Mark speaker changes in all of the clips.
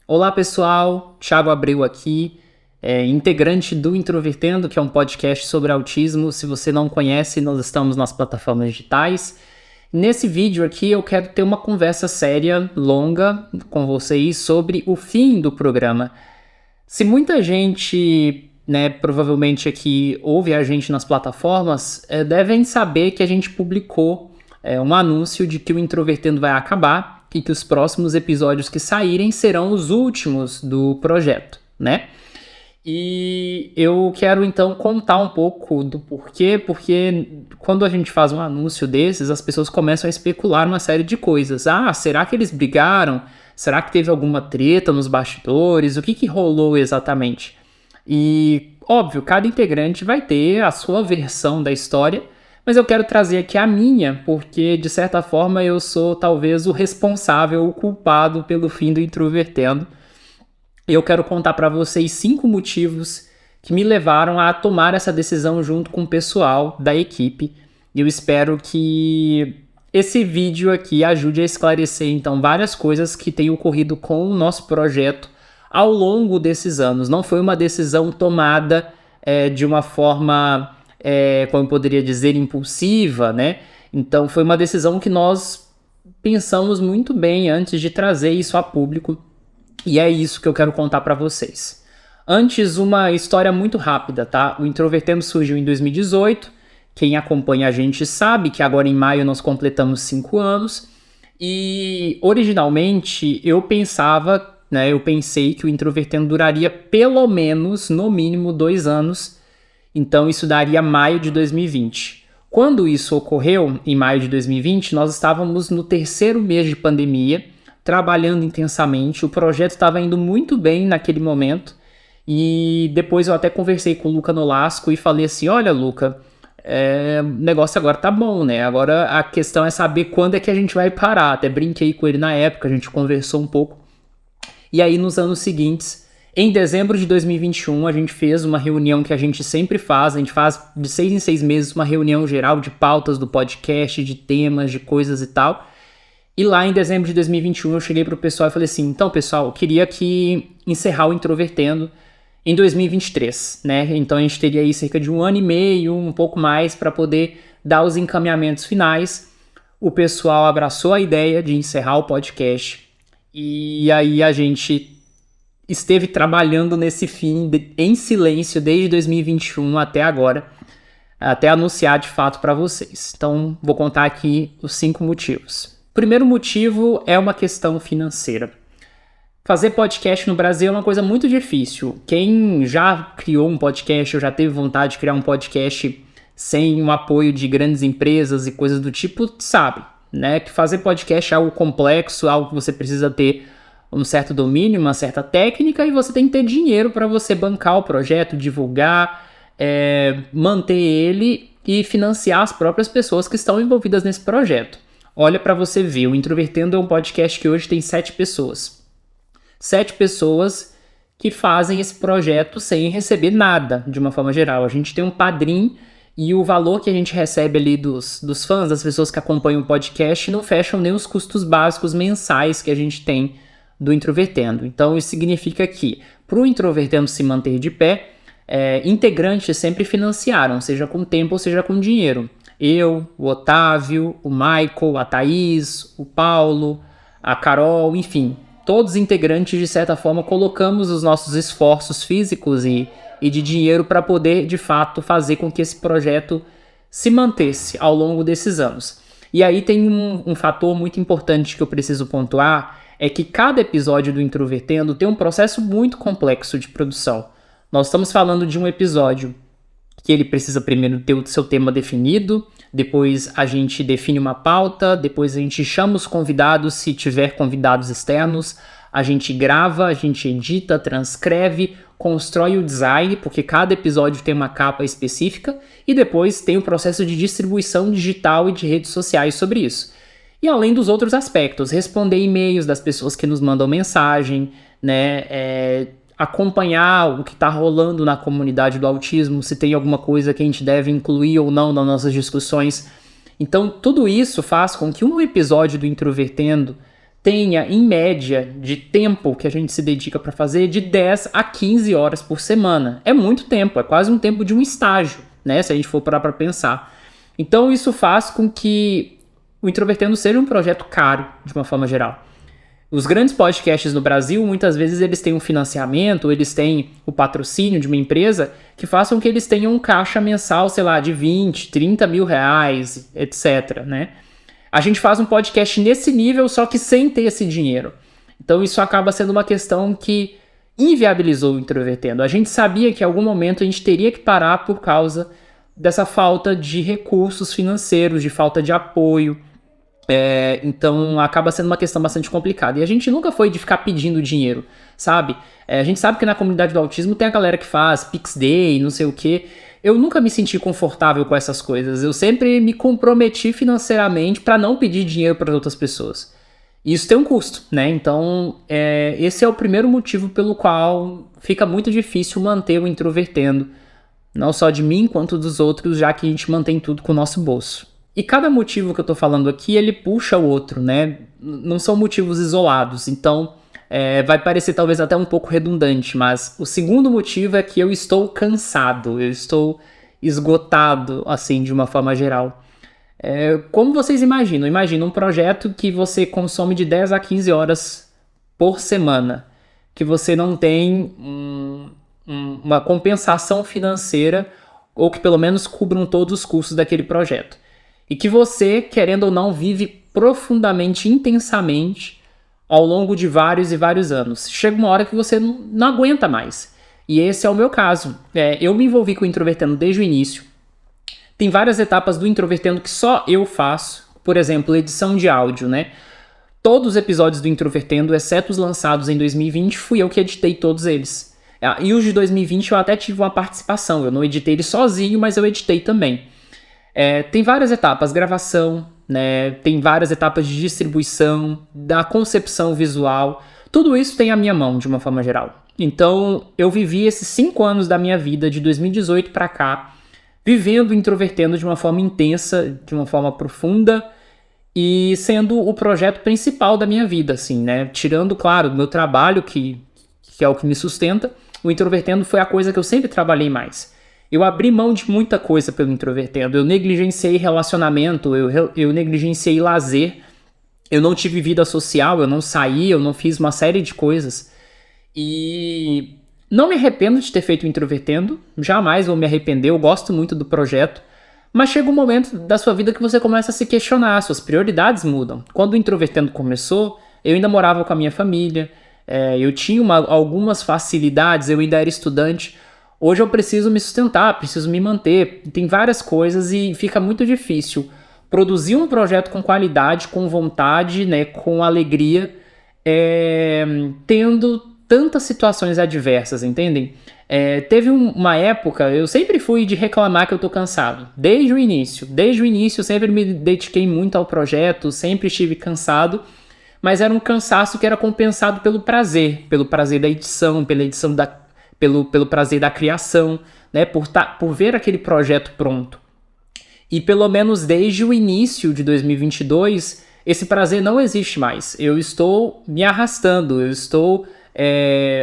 Speaker 1: Olá pessoal, Thiago Abreu aqui, integrante do Introvertendo, que é um podcast sobre autismo. Se você não conhece, nós estamos nas plataformas digitais. Nesse vídeo aqui eu quero ter uma conversa séria, longa, com vocês sobre o fim do programa. Se muita gente, provavelmente aqui ouve a gente nas plataformas, devem saber que a gente publicou um anúncio de que o Introvertendo vai acabar e que os próximos episódios que saírem serão os últimos do projeto, né? E eu quero então contar um pouco do porquê, porque quando a gente faz um anúncio desses, as pessoas começam a especular uma série de coisas. Ah, será que eles brigaram? Será que teve alguma treta nos bastidores? O que rolou exatamente? E, óbvio, cada integrante vai ter a sua versão da história, mas eu quero trazer aqui a minha, porque, de certa forma, eu sou talvez o responsável, o culpado pelo fim do Introvertendo. Eu quero contar para vocês 5 motivos que me levaram a tomar essa decisão junto com o pessoal da equipe. E eu espero que esse vídeo aqui ajude a esclarecer, então, várias coisas que têm ocorrido com o nosso projeto ao longo desses anos. Não foi uma decisão tomada de uma forma, como eu poderia dizer, impulsiva, né? Então foi uma decisão que nós pensamos muito bem antes de trazer isso a público. E é isso que eu quero contar para vocês. Antes, uma história muito rápida, tá? O Introvertendo surgiu em 2018. Quem acompanha a gente sabe que agora em maio nós completamos 5 anos. E originalmente eu pensei que o Introvertendo duraria pelo menos, no mínimo, 2 anos. Então isso daria maio de 2020. Quando isso ocorreu, em maio de 2020, nós estávamos no 3º mês de pandemia, trabalhando intensamente. O projeto estava indo muito bem naquele momento. E depois eu até conversei com o Luca Nolasco e falei assim, olha Luca, o negócio agora tá bom, né? Agora a questão é saber quando é que a gente vai parar. Até brinquei com ele na época, a gente conversou um pouco. E aí nos anos seguintes, em dezembro de 2021, a gente fez uma reunião que a gente sempre faz. A gente faz de 6 em 6 meses uma reunião geral de pautas do podcast, de temas, de coisas e tal. E lá em dezembro de 2021 eu cheguei pro pessoal e falei assim, então pessoal, eu queria encerrar o Introvertendo em 2023, né? Então a gente teria aí cerca de 1 ano e meio, um pouco mais, para poder dar os encaminhamentos finais. O pessoal abraçou a ideia de encerrar o podcast. E aí a gente esteve trabalhando nesse fim em silêncio desde 2021 até agora, até anunciar de fato para vocês. Então vou contar aqui os 5 motivos. O primeiro motivo é uma questão financeira. Fazer podcast no Brasil é uma coisa muito difícil. Quem já criou um podcast ou já teve vontade de criar um podcast sem o apoio de grandes empresas e coisas do tipo, sabe, né? Que fazer podcast é algo complexo, algo que você precisa ter um certo domínio, uma certa técnica, e você tem que ter dinheiro para você bancar o projeto, divulgar, manter ele e financiar as próprias pessoas que estão envolvidas nesse projeto. Olha para você ver, o Introvertendo é um podcast que hoje tem 7 pessoas. 7 pessoas que fazem esse projeto sem receber nada, de uma forma geral. A gente tem um padrim e o valor que a gente recebe ali dos fãs, das pessoas que acompanham o podcast, não fecham nem os custos básicos mensais que a gente tem do Introvertendo. Então isso significa que, para o Introvertendo se manter de pé, integrantes sempre financiaram, seja com tempo ou seja com dinheiro. Eu, o Otávio, o Michael, a Thaís, o Paulo, a Carol, enfim, todos os integrantes, de certa forma, colocamos os nossos esforços físicos e de dinheiro para poder, de fato, fazer com que esse projeto se mantesse ao longo desses anos. E aí tem um fator muito importante que eu preciso pontuar, é que cada episódio do Introvertendo tem um processo muito complexo de produção. Nós estamos falando de um episódio que ele precisa primeiro ter o seu tema definido, depois a gente define uma pauta, depois a gente chama os convidados, se tiver convidados externos, a gente grava, a gente edita, transcreve, constrói o design, porque cada episódio tem uma capa específica, e depois tem o processo de distribuição digital e de redes sociais sobre isso. E além dos outros aspectos, responder e-mails das pessoas que nos mandam mensagem, né, acompanhar o que está rolando na comunidade do autismo, se tem alguma coisa que a gente deve incluir ou não nas nossas discussões. Então, tudo isso faz com que um episódio do Introvertendo tenha, em média, de tempo que a gente se dedica para fazer, de 10 a 15 horas por semana. É muito tempo, é quase um tempo de um estágio, né? Se a gente for parar para pensar. Então isso faz com que o Introvertendo seja um projeto caro, de uma forma geral. Os grandes podcasts no Brasil, muitas vezes eles têm um financiamento, eles têm o patrocínio de uma empresa que façam que eles tenham um caixa mensal, sei lá, de 20, 30 mil reais, etc, né? A gente faz um podcast nesse nível, só que sem ter esse dinheiro. Então isso acaba sendo uma questão que inviabilizou o Introvertendo. A gente sabia que em algum momento a gente teria que parar por causa dessa falta de recursos financeiros, de falta de apoio. Então acaba sendo uma questão bastante complicada. E a gente nunca foi de ficar pedindo dinheiro, sabe? A gente sabe que na comunidade do autismo tem a galera que faz Pix Day, não sei o quê. Eu nunca me senti confortável com essas coisas. Eu sempre me comprometi financeiramente para não pedir dinheiro para outras pessoas. E isso tem um custo, né? Então esse é o primeiro motivo pelo qual fica muito difícil manter o Introvertendo. Não só de mim, quanto dos outros, já que a gente mantém tudo com o nosso bolso. E cada motivo que eu tô falando aqui, ele puxa o outro, né? Não são motivos isolados, então vai parecer talvez até um pouco redundante, mas o segundo motivo é que eu estou cansado, eu estou esgotado, assim, de uma forma geral. Como vocês imaginam? Imagina um projeto que você consome de 10 a 15 horas por semana, que você não tem uma compensação financeira ou que pelo menos cubram todos os custos daquele projeto. E que você, querendo ou não, vive profundamente, intensamente ao longo de vários e vários anos. Chega uma hora que você não aguenta mais. E esse é o meu caso. Eu me envolvi com o Introvertendo desde o início. Tem várias etapas do Introvertendo que só eu faço. Por exemplo, edição de áudio, né? Todos os episódios do Introvertendo, exceto os lançados em 2020, fui eu que editei todos eles. E os de 2020 eu até tive uma participação. Eu não editei ele sozinho, mas eu editei também. Tem várias etapas, gravação, né? Tem várias etapas de distribuição, da concepção visual. Tudo isso tem a minha mão, de uma forma geral. Então, eu vivi esses 5 anos da minha vida, de 2018 para cá, vivendo o Introvertendo de uma forma intensa, de uma forma profunda, e sendo o projeto principal da minha vida, assim, né? Tirando, claro, do meu trabalho, que é o que me sustenta, o Introvertendo foi a coisa que eu sempre trabalhei mais. Eu abri mão de muita coisa pelo Introvertendo. Eu negligenciei relacionamento, eu negligenciei lazer, eu não tive vida social, eu não saí, eu não fiz uma série de coisas. E não me arrependo de ter feito o Introvertendo, jamais vou me arrepender, eu gosto muito do projeto. Mas chega um momento da sua vida que você começa a se questionar, suas prioridades mudam. Quando o Introvertendo começou, eu ainda morava com a minha família, eu tinha algumas facilidades, eu ainda era estudante. Hoje eu preciso me sustentar, preciso me manter, tem várias coisas e fica muito difícil produzir um projeto com qualidade, com vontade, né, com alegria, tendo tantas situações adversas, entendem? Teve uma época, eu sempre fui de reclamar que eu tô cansado, desde o início eu sempre me dediquei muito ao projeto, sempre estive cansado, mas era um cansaço que era compensado pelo prazer da edição, pelo prazer da criação, né, por ver aquele projeto pronto. E pelo menos desde o início de 2022, esse prazer não existe mais. Eu estou me arrastando, eu estou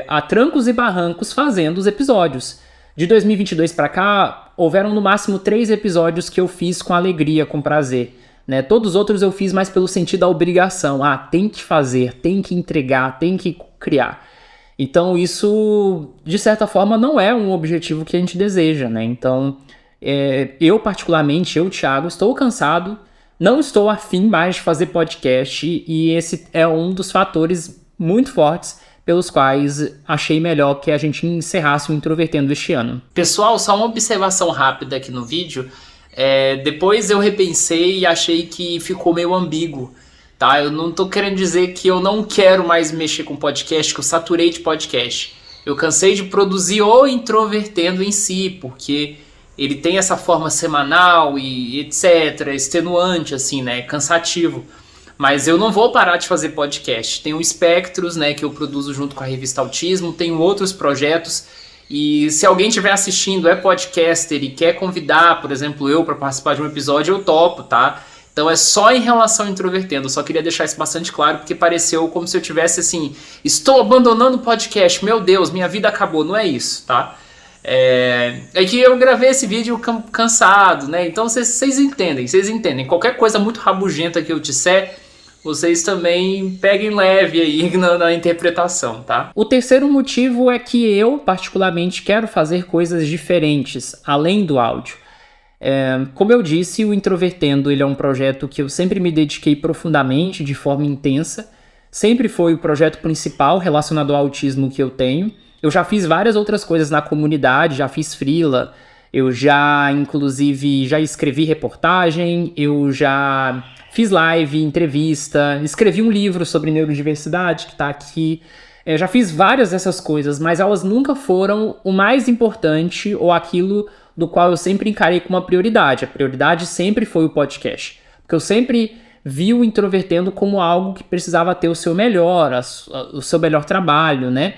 Speaker 1: a trancos e barrancos fazendo os episódios. De 2022 para cá, houveram no máximo 3 episódios que eu fiz com alegria, com prazer. Né? Todos os outros eu fiz mais pelo sentido da obrigação. Tem que fazer, tem que entregar, tem que criar. Então isso, de certa forma, não é um objetivo que a gente deseja, né? Então, eu particularmente, Thiago, estou cansado, não estou afim mais de fazer podcast e esse é um dos fatores muito fortes pelos quais achei melhor que a gente encerrasse o Introvertendo este ano. Pessoal, só uma observação rápida aqui no vídeo. Depois eu repensei e achei que ficou meio ambíguo. Tá, eu não tô querendo dizer que eu não quero mais mexer com podcast, que eu saturei de podcast. Eu cansei de produzir o Introvertendo em si, porque ele tem essa forma semanal e etc, extenuante, assim, né, cansativo. Mas eu não vou parar de fazer podcast. Tem o Espectros, né, que eu produzo junto com a revista Autismo, tenho outros projetos. E se alguém estiver assistindo, é podcaster e quer convidar, por exemplo, eu para participar de um episódio, eu topo, tá? Então é só em relação ao Introvertendo. Eu só queria deixar isso bastante claro, porque pareceu como se eu tivesse assim, estou abandonando o podcast, meu Deus, minha vida acabou. Não é isso, tá? É que eu gravei esse vídeo cansado, né? Então vocês entendem. Qualquer coisa muito rabugenta que eu disser, vocês também peguem leve aí na interpretação, tá? O terceiro motivo é que eu, particularmente, quero fazer coisas diferentes, além do áudio. Como eu disse, o Introvertendo ele é um projeto que eu sempre me dediquei profundamente, de forma intensa. Sempre foi o projeto principal relacionado ao autismo que eu tenho. Eu já fiz várias outras coisas na comunidade, já fiz freela, eu já, inclusive, já escrevi reportagem, eu já fiz live, entrevista, escrevi um livro sobre neurodiversidade que está aqui. Já fiz várias dessas coisas, mas elas nunca foram o mais importante ou aquilo do qual eu sempre encarei como uma prioridade. A prioridade sempre foi o podcast, porque eu sempre vi o Introvertendo como algo que precisava ter o seu melhor, o seu melhor trabalho, né?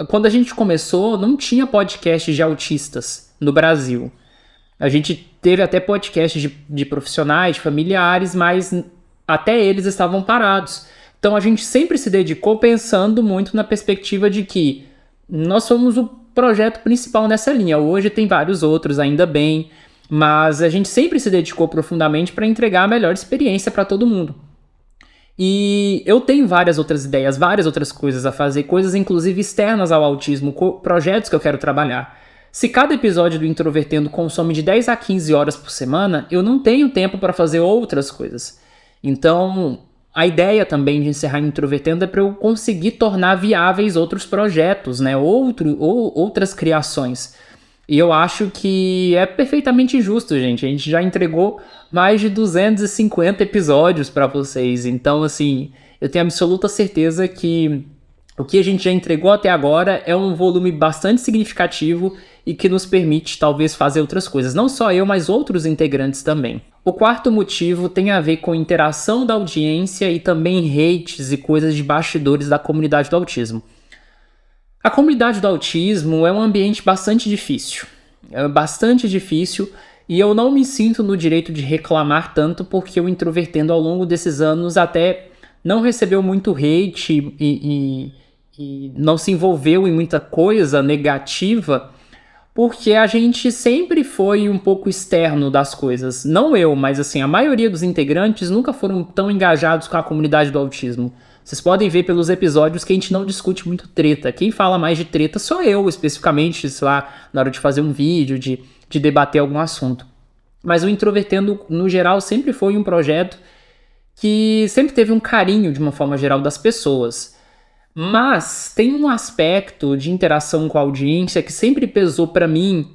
Speaker 1: Quando a gente começou, não tinha podcast de autistas no Brasil. A gente teve até podcasts de profissionais, de familiares, mas até eles estavam parados. Então a gente sempre se dedicou pensando muito na perspectiva de que nós somos o projeto principal nessa linha. Hoje tem vários outros, ainda bem, mas a gente sempre se dedicou profundamente para entregar a melhor experiência para todo mundo. E eu tenho várias outras ideias, várias outras coisas a fazer, coisas inclusive externas ao autismo, projetos que eu quero trabalhar. Se cada episódio do Introvertendo consome de 10 a 15 horas por semana, eu não tenho tempo para fazer outras coisas. Então, a ideia também de encerrar Introvertendo é para eu conseguir tornar viáveis outros projetos, né? Outras criações. E eu acho que é perfeitamente justo, gente. A gente já entregou mais de 250 episódios para vocês. Então, assim, eu tenho absoluta certeza que o que a gente já entregou até agora é um volume bastante significativo e que nos permite, talvez, fazer outras coisas. Não só eu, mas outros integrantes também. O quarto motivo tem a ver com interação da audiência e também hates e coisas de bastidores da comunidade do autismo. A comunidade do autismo é um ambiente bastante difícil. E eu não me sinto no direito de reclamar tanto porque o Introvertendo ao longo desses anos até não recebeu muito hate e não se envolveu em muita coisa negativa porque a gente sempre foi um pouco externo das coisas. Não eu, mas assim, a maioria dos integrantes nunca foram tão engajados com a comunidade do autismo. Vocês podem ver pelos episódios que a gente não discute muito treta. Quem fala mais de treta sou eu, especificamente, sei lá, na hora de fazer um vídeo, de debater algum assunto. Mas o Introvertendo, no geral, sempre foi um projeto que sempre teve um carinho, de uma forma geral, das pessoas. Mas tem um aspecto de interação com a audiência que sempre pesou pra mim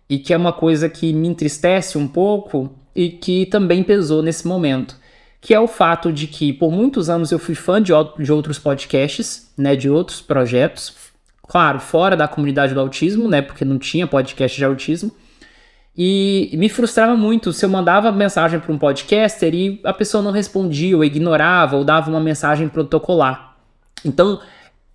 Speaker 1: e que é uma coisa que me entristece um pouco e que também pesou nesse momento, que é o fato de que por muitos anos eu fui fã de outros podcasts, né, de outros projetos, claro, fora da comunidade do autismo, né, porque não tinha podcast de autismo, e me frustrava muito se eu mandava mensagem para um podcaster e a pessoa não respondia, ou ignorava, ou dava uma mensagem protocolar. Então,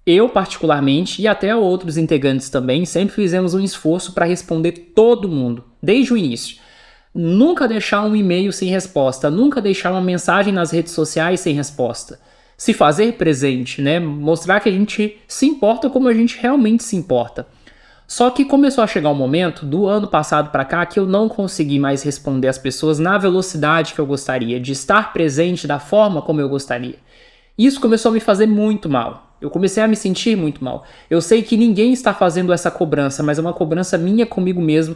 Speaker 1: eu particularmente, e até outros integrantes também, sempre fizemos um esforço para responder todo mundo, desde o início. Nunca deixar um e-mail sem resposta, nunca deixar uma mensagem nas redes sociais sem resposta. Se fazer presente, né? Mostrar que a gente se importa como a gente realmente se importa. Só que começou a chegar um momento, do ano passado para cá, que eu não consegui mais responder as pessoas na velocidade que eu gostaria, de estar presente da forma como eu gostaria. Isso começou a me fazer muito mal. Eu comecei a me sentir muito mal. Eu sei que ninguém está fazendo essa cobrança, mas é uma cobrança minha comigo mesmo,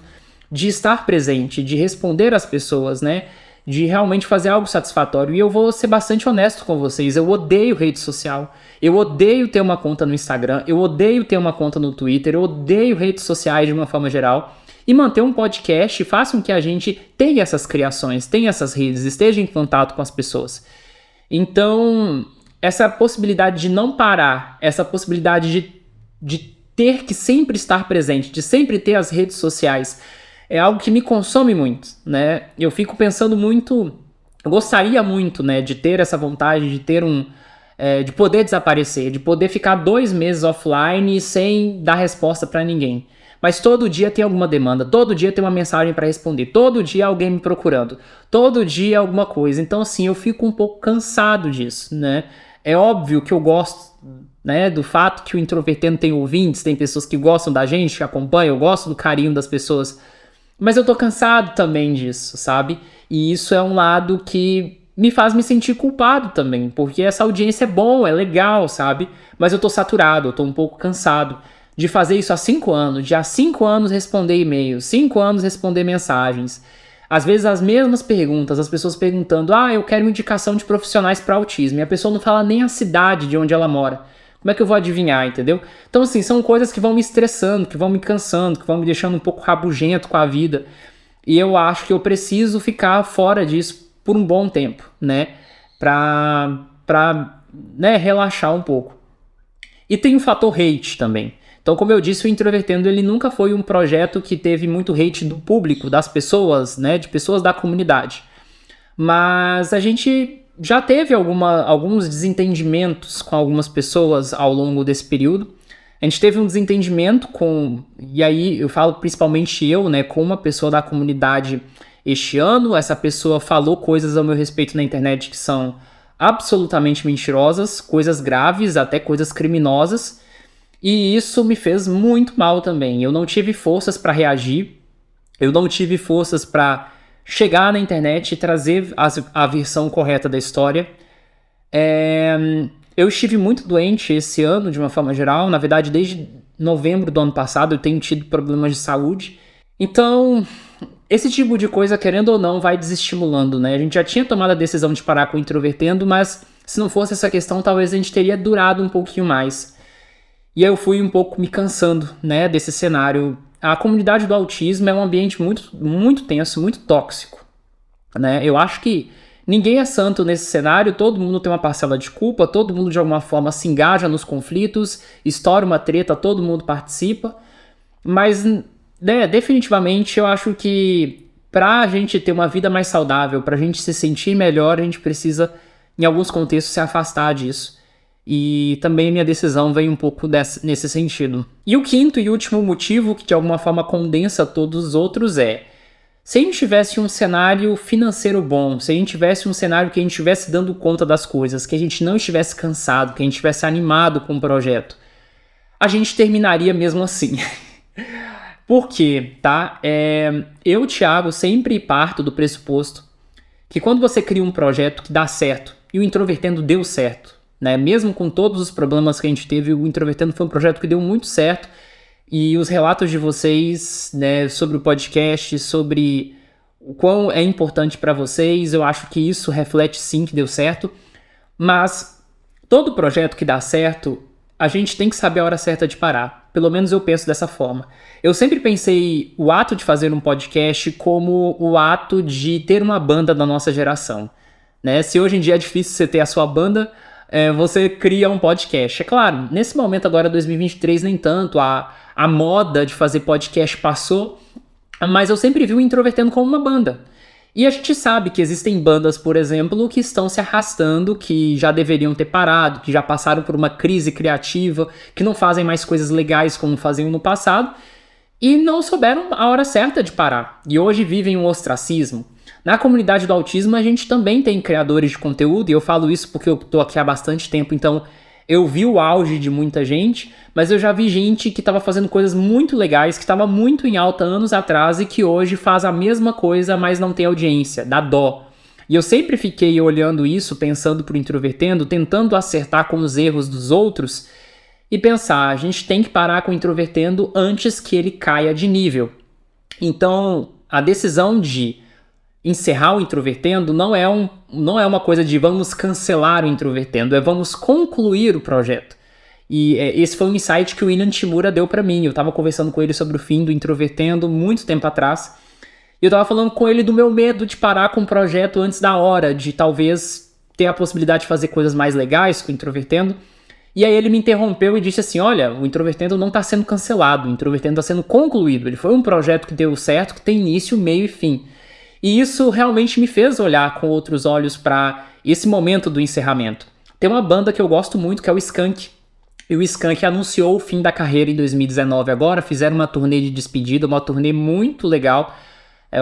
Speaker 1: de estar presente, de responder às pessoas, né? De realmente fazer algo satisfatório. E eu vou ser bastante honesto com vocês. Eu odeio rede social. Eu odeio ter uma conta no Instagram. Eu odeio ter uma conta no Twitter. Eu odeio redes sociais de uma forma geral. E manter um podcast faz com que a gente tenha essas criações, tenha essas redes, esteja em contato com as pessoas. Então, essa possibilidade de não parar, essa possibilidade de ter que sempre estar presente, de sempre ter as redes sociais, é algo que me consome muito, né? Eu fico pensando muito, eu gostaria muito, né, de ter essa vontade, de ter de poder desaparecer, de poder ficar 2 meses offline sem dar resposta para ninguém. Mas todo dia tem alguma demanda, todo dia tem uma mensagem para responder, todo dia alguém me procurando, todo dia alguma coisa. Então, assim, eu fico um pouco cansado disso, né? É óbvio que eu gosto, né, do fato que o Introvertendo tem ouvintes, tem pessoas que gostam da gente, que acompanham, eu gosto do carinho das pessoas, mas eu tô cansado também disso, sabe? E isso é um lado que me faz me sentir culpado também, porque essa audiência é bom, é legal, sabe? Mas eu tô saturado, eu tô um pouco cansado de fazer isso há 5 anos, de há 5 anos responder e-mails, 5 anos responder mensagens. Às vezes as mesmas perguntas, as pessoas perguntando, eu quero indicação de profissionais para autismo, e a pessoa não fala nem a cidade de onde ela mora. Como é que eu vou adivinhar, entendeu? Então, assim, são coisas que vão me estressando, que vão me cansando, que vão me deixando um pouco rabugento com a vida. E eu acho que eu preciso ficar fora disso por um bom tempo, né? Né, relaxar um pouco. E tem o fator hate também. Então, como eu disse, o Introvertendo ele nunca foi um projeto que teve muito hate do público, das pessoas, né, de pessoas da comunidade. Mas a gente já teve alguns desentendimentos com algumas pessoas ao longo desse período. A gente teve um desentendimento e aí eu falo principalmente eu, né, com uma pessoa da comunidade este ano. Essa pessoa falou coisas ao meu respeito na internet que são absolutamente mentirosas, coisas graves, até coisas criminosas. E isso me fez muito mal também. Eu não tive forças para reagir, eu não tive forças para chegar na internet e trazer a versão correta da história. Eu estive muito doente esse ano, de uma forma geral. Na verdade, desde novembro do ano passado eu tenho tido problemas de saúde. Então, esse tipo de coisa, querendo ou não, vai desestimulando, né? A gente já tinha tomado a decisão de parar com o Introvertendo, mas se não fosse essa questão, talvez a gente teria durado um pouquinho mais. E aí eu fui um pouco me cansando, né, desse cenário. A comunidade do autismo é um ambiente muito, muito tenso, muito tóxico, né? Eu acho que ninguém é santo nesse cenário, todo mundo tem uma parcela de culpa, todo mundo de alguma forma se engaja nos conflitos, estoura uma treta, todo mundo participa. Mas, né, definitivamente eu acho que pra gente ter uma vida mais saudável, pra gente se sentir melhor, a gente precisa, em alguns contextos, se afastar disso. E também a minha decisão vem um pouco nesse sentido. E o quinto e último motivo, que de alguma forma condensa todos os outros, se a gente tivesse um cenário financeiro bom, se a gente tivesse um cenário que a gente estivesse dando conta das coisas, que a gente não estivesse cansado, que a gente estivesse animado com o projeto, a gente terminaria mesmo assim. Por quê, tá? Eu, Thiago, sempre parto do pressuposto que quando você cria um projeto que dá certo, e o Introvertendo deu certo, né? Mesmo com todos os problemas que a gente teve, o Introvertendo foi um projeto que deu muito certo. E os relatos de vocês, né, sobre o podcast, sobre o quão é importante para vocês, eu acho que isso reflete sim que deu certo. Mas todo projeto que dá certo, a gente tem que saber a hora certa de parar. Pelo menos eu penso dessa forma. Eu sempre pensei o ato de fazer um podcast como o ato de ter uma banda da nossa geração, né? Se hoje em dia é difícil você ter a sua banda, você cria um podcast. É claro, nesse momento agora, 2023, nem tanto. A moda de fazer podcast passou, mas eu sempre vi o Introvertendo como uma banda. E a gente sabe que existem bandas, por exemplo, que estão se arrastando, que já deveriam ter parado, que já passaram por uma crise criativa, que não fazem mais coisas legais como faziam no passado, e não souberam a hora certa de parar. E hoje vivem um ostracismo. Na comunidade do autismo, a gente também tem criadores de conteúdo, e eu falo isso porque eu tô aqui há bastante tempo, então eu vi o auge de muita gente, mas eu já vi gente que estava fazendo coisas muito legais, que estava muito em alta anos atrás e que hoje faz a mesma coisa, mas não tem audiência, dá dó. E eu sempre fiquei olhando isso, pensando pro Introvertendo, tentando acertar com os erros dos outros e pensar, a gente tem que parar com o Introvertendo antes que ele caia de nível. Então, a decisão de encerrar o Introvertendo não é uma coisa de vamos cancelar o Introvertendo, é vamos concluir o projeto. E esse foi um insight que o William Timura deu pra mim. Eu tava conversando com ele sobre o fim do Introvertendo muito tempo atrás, e eu tava falando com ele do meu medo de parar com o projeto antes da hora, de talvez ter a possibilidade de fazer coisas mais legais com o Introvertendo. E aí ele me interrompeu e disse assim, olha, o Introvertendo não tá sendo cancelado, o Introvertendo tá sendo concluído. Ele foi um projeto que deu certo, que tem início, meio e fim. E isso realmente me fez olhar com outros olhos para esse momento do encerramento. Tem uma banda que eu gosto muito, que é o Skank. E o Skank anunciou o fim da carreira em 2019 agora, fizeram uma turnê de despedida, uma turnê muito legal.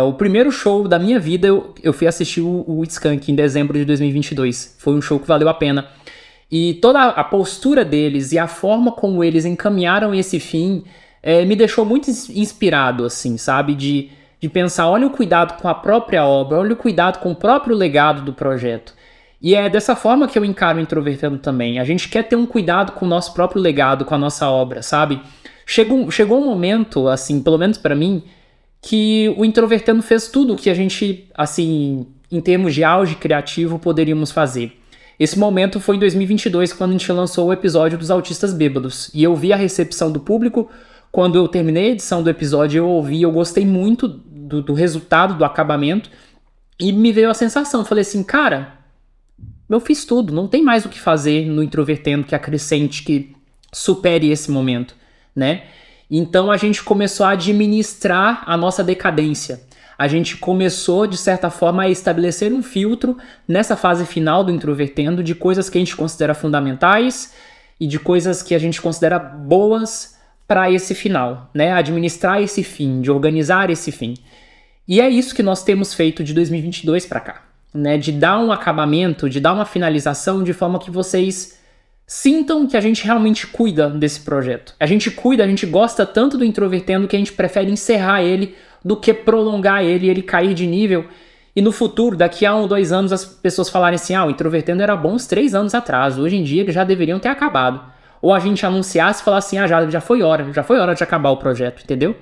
Speaker 1: O primeiro show da minha vida, eu fui assistir o Skank em dezembro de 2022. Foi um show que valeu a pena. E toda a postura deles e a forma como eles encaminharam esse fim me deixou muito inspirado, assim, sabe? De pensar, olha o cuidado com a própria obra, olha o cuidado com o próprio legado do projeto. E é dessa forma que eu encaro o Introvertendo também. A gente quer ter um cuidado com o nosso próprio legado, com a nossa obra, sabe? Chegou um momento, assim, pelo menos pra mim, que o Introvertendo fez tudo o que a gente, assim, em termos de auge criativo, poderíamos fazer. Esse momento foi em 2022, quando a gente lançou o episódio dos Autistas Bêbados. E eu vi a recepção do público. Quando eu terminei a edição do episódio, eu ouvi, eu gostei muito do resultado, do acabamento. E me veio a sensação, falei assim, cara, eu fiz tudo, não tem mais o que fazer no Introvertendo que acrescente, que supere esse momento, né? Então a gente começou a administrar a nossa decadência. A gente começou, de certa forma, a estabelecer um filtro nessa fase final do Introvertendo de coisas que a gente considera fundamentais e de coisas que a gente considera boas para esse final, né? Administrar esse fim, de organizar esse fim. E é isso que nós temos feito de 2022 para cá, né? De dar um acabamento, de dar uma finalização de forma que vocês sintam que a gente realmente cuida desse projeto. A gente cuida, a gente gosta tanto do Introvertendo que a gente prefere encerrar ele do que prolongar ele e ele cair de nível. E no futuro, daqui a 1 ou 2 anos, as pessoas falarem assim, o Introvertendo era bom uns 3 anos atrás, hoje em dia eles já deveriam ter acabado. Ou a gente anunciasse e falar assim, já foi hora de acabar o projeto, entendeu?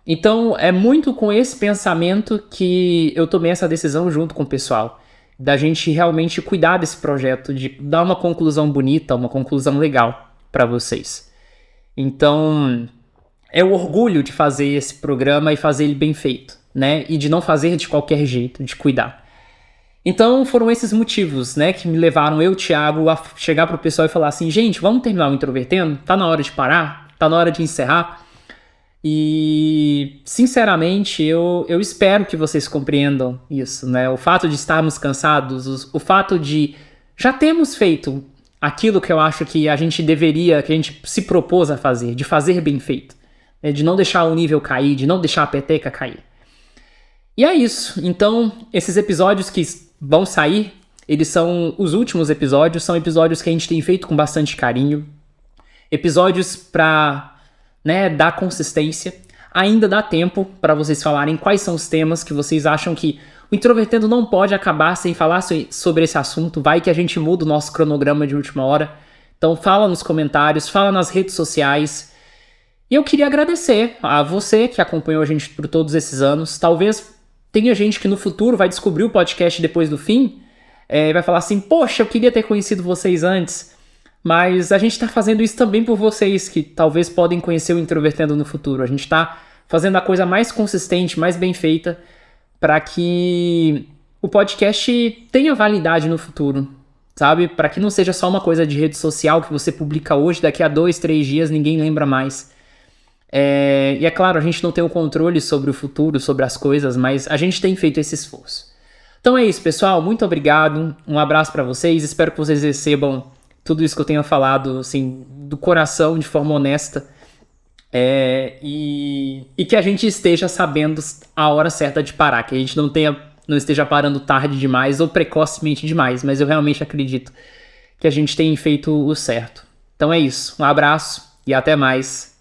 Speaker 1: Então é muito com esse pensamento que eu tomei essa decisão junto com o pessoal, da gente realmente cuidar desse projeto, de dar uma conclusão bonita, uma conclusão legal para vocês. Então é o orgulho de fazer esse programa e fazer ele bem feito, né? E de não fazer de qualquer jeito, de cuidar. Então foram esses motivos, né, que me levaram, eu, Thiago, a chegar pro pessoal e falar assim, gente, vamos terminar o Introvertendo? Tá na hora de parar? Tá na hora de encerrar? E, sinceramente, eu espero que vocês compreendam isso, né? O fato de estarmos cansados, o fato de já termos feito aquilo que eu acho que a gente deveria, que a gente se propôs a fazer, de fazer bem feito, né? De não deixar o nível cair, de não deixar a peteca cair. E é isso. Então, esses episódios que vão sair, eles são os últimos episódios, são episódios que a gente tem feito com bastante carinho, episódios pra, né, dar consistência. Ainda dá tempo para vocês falarem quais são os temas que vocês acham que o Introvertendo não pode acabar sem falar sobre esse assunto. Vai que a gente muda o nosso cronograma de última hora. Então fala nos comentários, fala nas redes sociais. E eu queria agradecer a você que acompanhou a gente por todos esses anos. Talvez tenha gente que no futuro vai descobrir o podcast depois do fim, vai falar assim, poxa, eu queria ter conhecido vocês antes. Mas a gente está fazendo isso também por vocês, que talvez podem conhecer o Introvertendo no futuro. A gente está fazendo a coisa mais consistente, mais bem feita, para que o podcast tenha validade no futuro, sabe? Para que não seja só uma coisa de rede social que você publica hoje, daqui a 2, 3 dias ninguém lembra mais. E é claro, a gente não tem o controle sobre o futuro, sobre as coisas, mas a gente tem feito esse esforço. Então é isso, pessoal. Muito obrigado. Um abraço para vocês. Espero que vocês recebam tudo isso que eu tenho falado, assim, do coração, de forma honesta. E que a gente esteja sabendo a hora certa de parar. Que a gente não esteja parando tarde demais ou precocemente demais. Mas eu realmente acredito que a gente tem feito o certo. Então é isso. Um abraço e até mais.